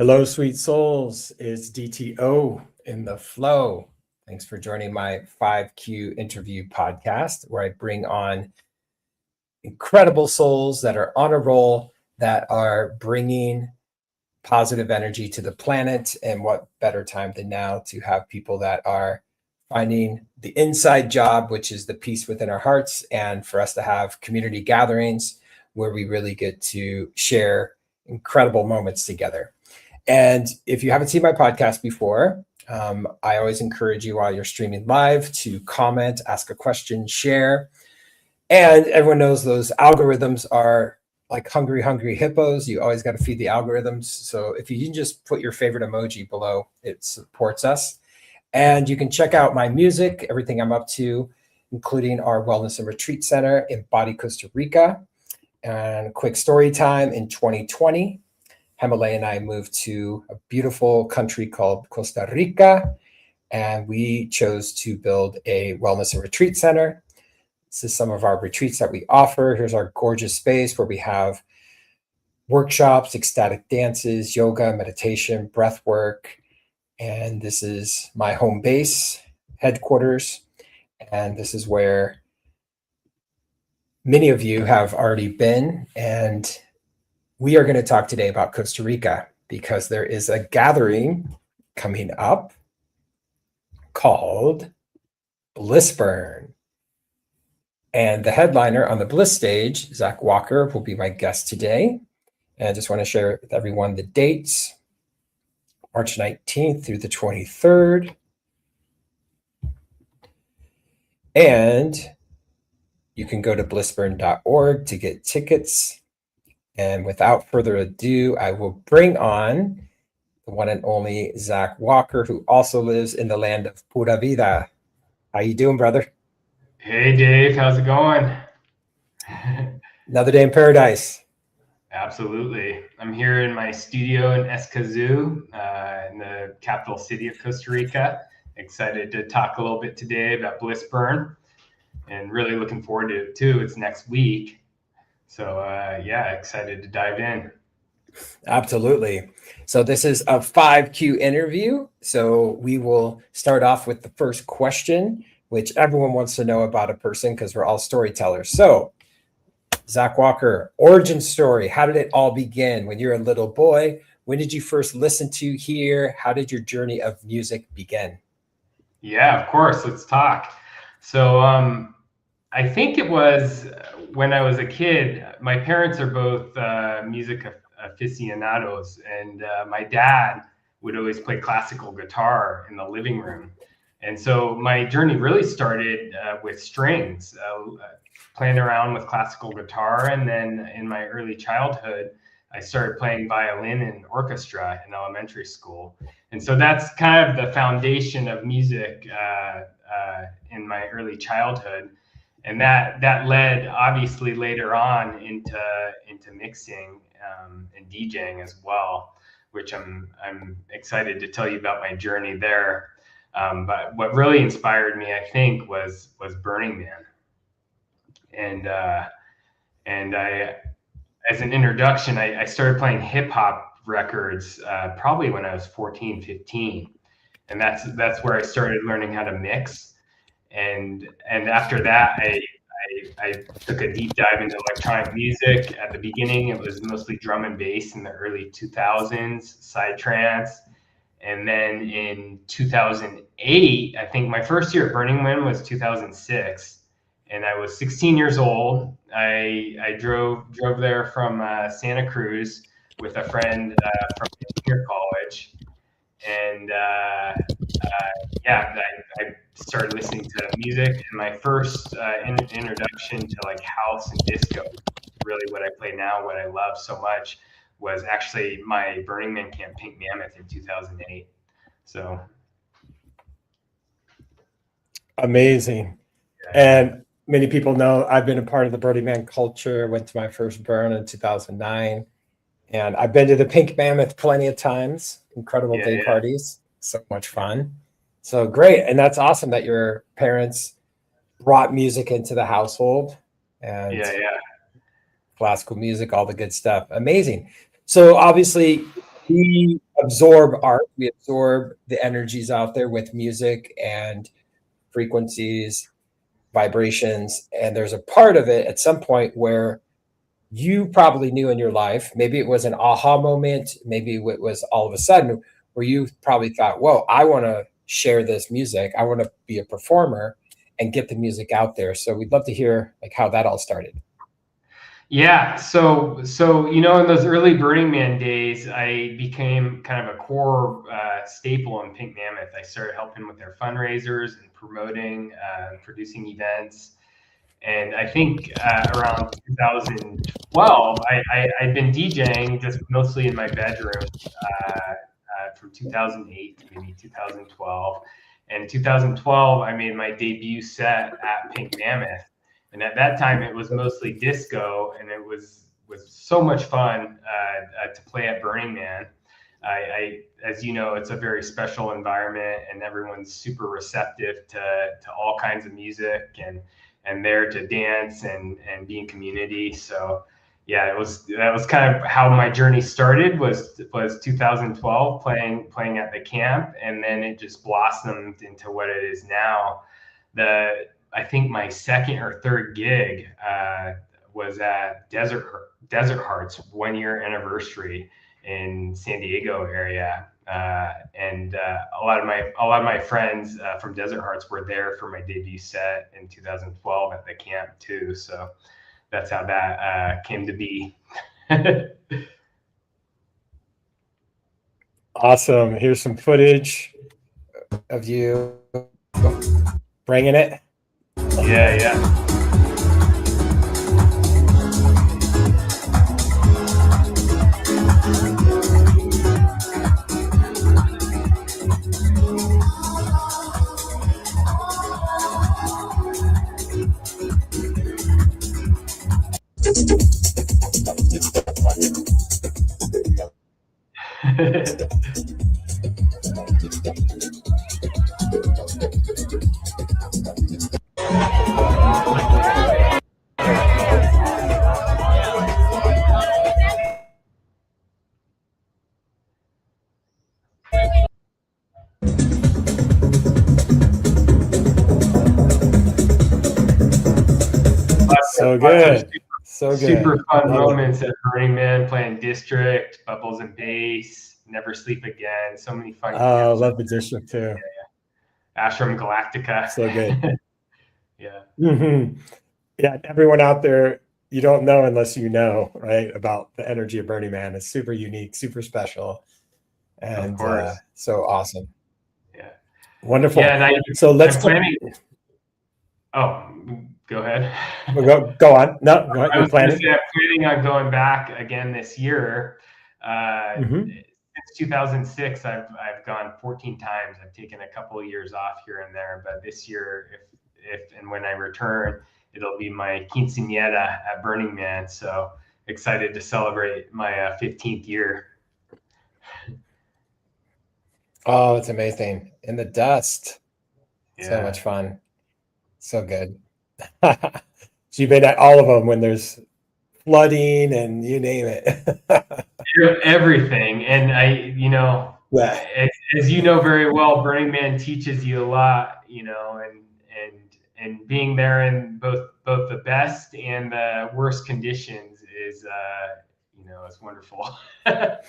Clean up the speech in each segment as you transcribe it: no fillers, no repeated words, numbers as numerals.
Hello, sweet souls. It's DTO in the flow. Thanks for joining my 5Q interview podcast, where I bring on incredible souls that are on a roll, that are bringing positive energy to the planet. And what better time than now to have people that are finding the inside job, which is the peace within our hearts, and for us to have community gatherings where we really get to share incredible moments together. And if you haven't seen my podcast before, I always encourage you while you're streaming live to comment, ask a question, share. And everyone knows those algorithms are like hungry, hungry hippos. You always got to feed the algorithms. So if you can just put your favorite emoji below, it supports us. And you can check out my music, everything I'm up to, including our Wellness and Retreat Center in Bali, Costa Rica. And a quick story time, in 2020, Hemale and I moved to a beautiful country called Costa Rica, and we chose to build a wellness and retreat center. This is some of our retreats that we offer. Here's our gorgeous space where we have workshops, ecstatic dances, yoga, meditation, breath work. And this is my home base, headquarters. And this is where many of you have already been. And we are going to talk today about Costa Rica because there is a gathering coming up called Blissburn. And the headliner on the Bliss stage, Zach Walker, will be my guest today. And I just want to share with everyone the dates, March 19th through the 23rd. And you can go to blissburn.org to get tickets. And without further ado, I will bring on the one and only Zach Walker, who also lives in the land of Pura Vida. How you doing, brother? Hey, Dave. How's it going? Another day in paradise. Absolutely. I'm here in my studio in Escazú, in the capital city of Costa Rica. Excited to talk a little bit today about Blissburn, and really looking forward to it too. It's next week. So excited to dive in. Absolutely. So this is a 5Q interview. So we will start off with the first question, which everyone wants to know about a person because we're all storytellers. So Zach Walker, origin story. How did it all begin when you're a little boy? When did you first listen to, hear? How did your journey of music begin? Yeah, of course. Let's talk. So I think it was when I was a kid. My parents are both music aficionados, and my dad would always play classical guitar in the living room. And so my journey really started with strings, playing around with classical guitar. And then in my early childhood, I started playing violin in orchestra in elementary school. And so that's kind of the foundation of music in my early childhood. And that led obviously later on into mixing and DJing as well, which I'm excited to tell you about my journey there. But what really inspired me, I think, was Burning Man. And I, as an introduction, I started playing hip hop records probably when I was 14, 15. And that's where I started learning how to mix. And after that, I took a deep dive into electronic music. At the beginning, it was mostly drum and bass. In the early 2000s, psytrance. And then in 2008, I think my first year at Burning Man was 2006. And I was 16 years old. I drove there from Santa Cruz with a friend from junior college. And I started listening to music. And my first introduction to like house and disco, really what I play now, what I love so much, was actually my Burning Man camp, Pink Mammoth, in 2008. So amazing. Yeah. And many people know I've been a part of the Burning Man culture. Went to my first burn in 2009. And I've been to the Pink Mammoth plenty of times. Incredible day parties. So much fun. So great. And that's awesome that your parents brought music into the household. And classical music, all the good stuff. Amazing. So obviously, we absorb art, we absorb the energies out there with music and frequencies, vibrations. And there's a part of it at some point where you probably knew in your life, maybe it was an aha moment, maybe it was all of a sudden where you probably thought, whoa, I want to share this music. I want to be a performer and get the music out there. So we'd love to hear like how that all started. Yeah, so in those early Burning Man days, I became kind of a core staple in Pink Mammoth. I started helping with their fundraisers and promoting, producing events. And I think around 2012, I'd been DJing just mostly in my bedroom from 2008 to maybe 2012. And 2012, I made my debut set at Pink Mammoth. And at that time, it was mostly disco, and it was so much fun to play at Burning Man. As you know, it's a very special environment, and everyone's super receptive to all kinds of music and there to dance and be in community. So yeah, that was kind of how my journey started was 2012 playing at the camp, and then it just blossomed into what it is now. I think my second or third gig was at Desert Hearts 1 year anniversary in San Diego area. And a lot of my friends from Desert Hearts were there for my debut set in 2012 at the camp too. So that's how that came to be. Awesome. Here's some footage of you bringing it. Yeah. So good. So good. Super fun moments at Burning Man, playing District, Bubbles and Bass, Never Sleep Again. So many fun. I love the District too. Yeah. Ashram Galactica. So good. Yeah. Mm-hmm. Yeah. Everyone out there, you don't know unless you know, right? About the energy of Burning Man. It's super unique, super special. And so awesome. Yeah. Wonderful. Yeah, so let's go ahead. Go on. No, go ahead. I'm planning on going back again this year. Since 2006, I've gone 14 times. I've taken a couple of years off here and there, but this year, if and when I return, it'll be my quinceañera at Burning Man. So excited to celebrate my 15th year. Oh, it's amazing. In the dust. Yeah. So much fun. So good. So you've been at all of them when there's flooding and you name it. Everything. And as you know very well, Burning Man teaches you a lot, and being there in both the best and the worst conditions is it's wonderful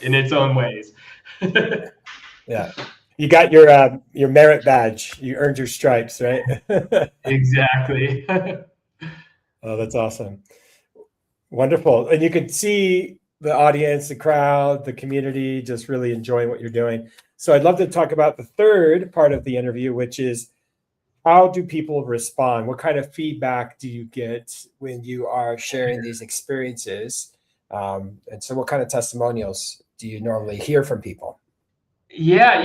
in its own ways. Yeah. You got your merit badge. You earned your stripes, right? Exactly. Oh, that's awesome. Wonderful. And you could see the audience, the crowd, the community just really enjoying what you're doing. So I'd love to talk about the third part of the interview, which is how do people respond? What kind of feedback do you get when you are sharing these experiences? And so what kind of testimonials do you normally hear from people? Yeah,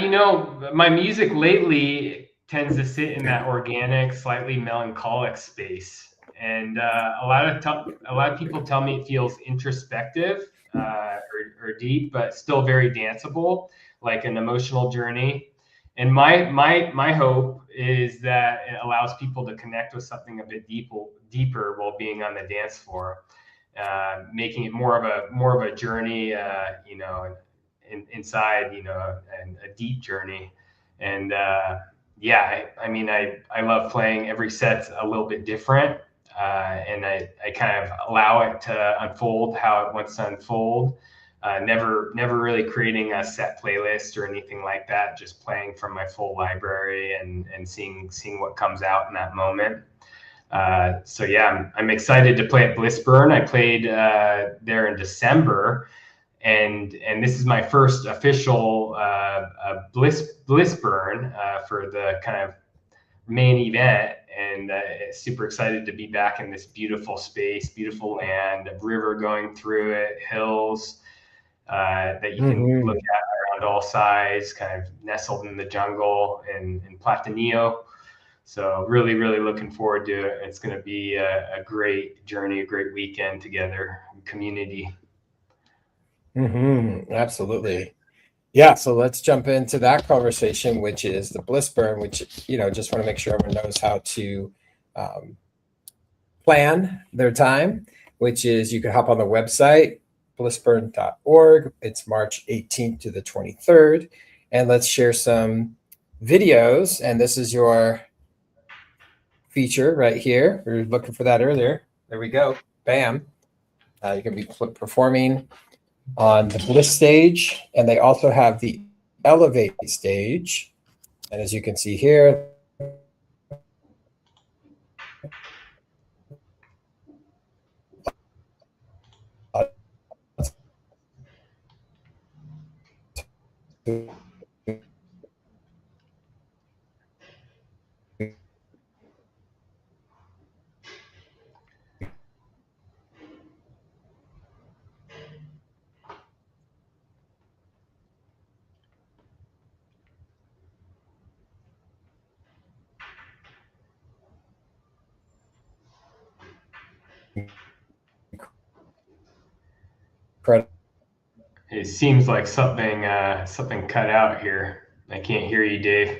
my music lately tends to sit in that organic, slightly melancholic space. And a lot of people tell me it feels introspective or deep, but still very danceable, like an emotional journey. And my hope is that it allows people to connect with something a bit deeper while being on the dance floor, making it more of a journey, inside, and a deep journey. And yeah, I mean, I love playing. Every set's a little bit different, and I kind of allow it to unfold how it wants to unfold. Never really creating a set playlist or anything like that. Just playing from my full library and seeing what comes out in that moment. So yeah, I'm excited to play at Blissburn. I played there in December, and this is my first official Blissburn for the kind of main event, and super excited to be back in this beautiful space, beautiful land, a river going through it, hills that you can look at around all sides, kind of nestled in the jungle in Platanillo. So really looking forward to it. It's going to be a great journey, a great weekend together, community. Absolutely. Yeah, so let's jump into that conversation, which is the Blissburn, which, just want to make sure everyone knows how to plan their time, which is you can hop on the website, blissburn.org. It's March 18th to the 23rd. And let's share some videos. And this is your feature right here. We were looking for that earlier. There we go. Bam. You can be performing on the Bliss stage, and they also have the Elevate stage. And as you can see here, It seems like something cut out here. I can't hear you, Dave.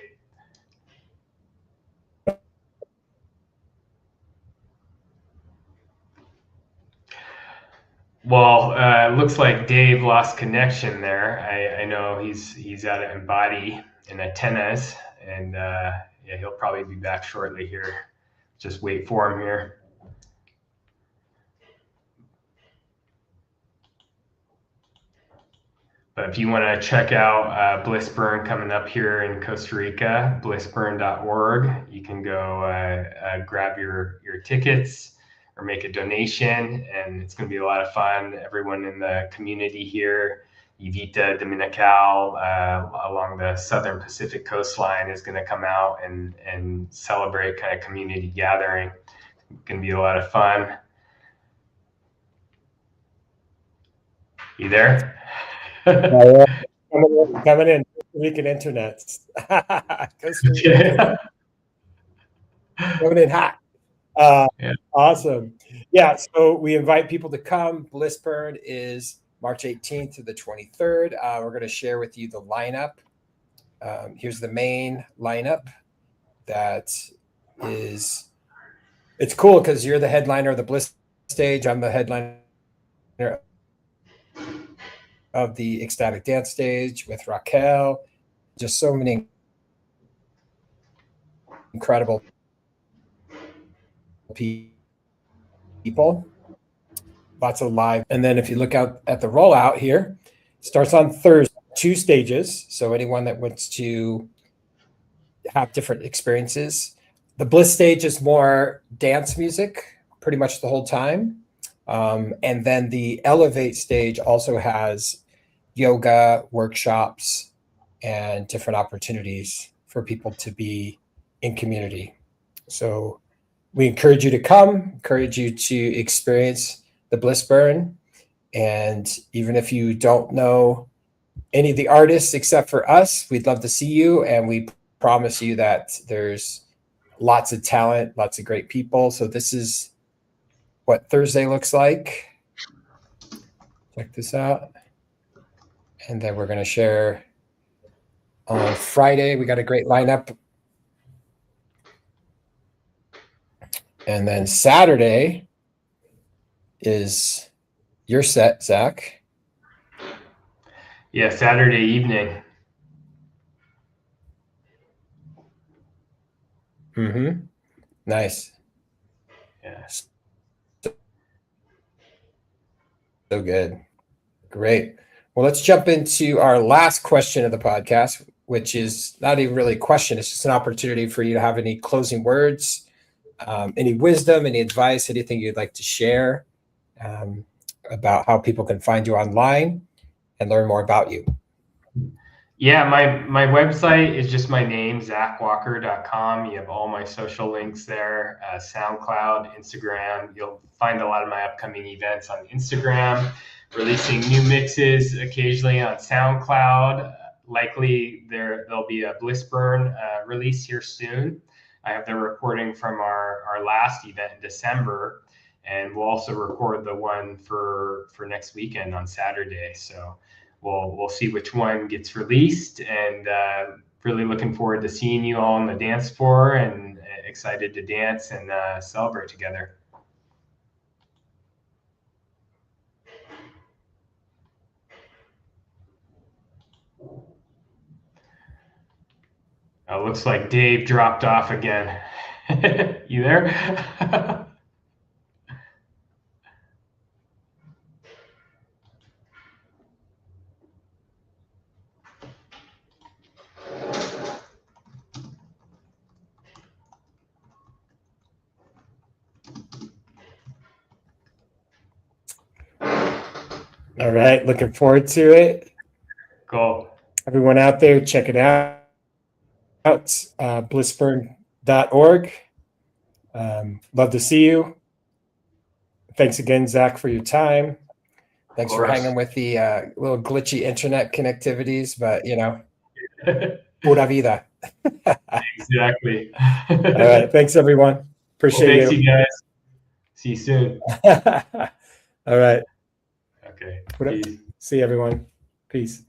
Well, looks like Dave lost connection there. I know he's out at Embody in Atenas, and yeah, he'll probably be back shortly here. Just wait for him here. But if you want to check out Blissburn coming up here in Costa Rica, blissburn.org, you can go grab your tickets or make a donation, and it's going to be a lot of fun. Everyone in the community here, Evita Dominical, along the southern Pacific coastline, is going to come out and celebrate kind of community gathering. It's going to be a lot of fun. You there? Coming in, Costa Rican internet. Costa Rican. Coming in hot. Yeah. Awesome. Yeah, so we invite people to come. Blissburn is March 18th to the 23rd. We're going to share with you the lineup. Here's the main lineup. That is, it's cool because you're the headliner of the Bliss stage. I'm the headliner of the Ecstatic Dance stage with Raquel. Just so many incredible people. Lots of live. And then if you look out at the rollout here, starts on Thursday, 2 stages. So anyone that wants to have different experiences. The Bliss stage is more dance music pretty much the whole time. And then the Elevate stage also has yoga workshops and different opportunities for people to be in community. So we encourage you to come, encourage you to experience the Blissburn. And even if you don't know any of the artists except for us, we'd love to see you. And we promise you that there's lots of talent, lots of great people. So this is what Thursday looks like. Check this out. And then we're going to share on Friday. We got a great lineup. And then Saturday is your set, Zach. Yeah, Saturday evening. Mm-hmm. Nice. Yeah. So good. Great. Well, let's jump into our last question of the podcast, which is not even really a question. It's just an opportunity for you to have any closing words, any wisdom, any advice, anything you'd like to share um, about how people can find you online and learn more about you. Yeah, my website is just my name, zachwalker.com. You have all my social links there, SoundCloud, Instagram. You'll find a lot of my upcoming events on Instagram, releasing new mixes occasionally on SoundCloud. Likely there'll be a Blissburn release here soon. I have the recording from our last event in December, and we'll also record the one for next weekend on Saturday. So we'll see which one gets released, and really looking forward to seeing you all on the dance floor, and excited to dance and celebrate together. Looks like Dave dropped off again. You there? All right. Looking forward to it. Cool. Everyone out there, check it out. Blissburn.org. Love to see you. Thanks again, Zach, for your time. Thanks for hanging with the little glitchy internet connectivities, but pura vida. Exactly. All right. Thanks, everyone. Appreciate Thanks, you guys. See you soon. All right. Okay. See you, everyone. Peace.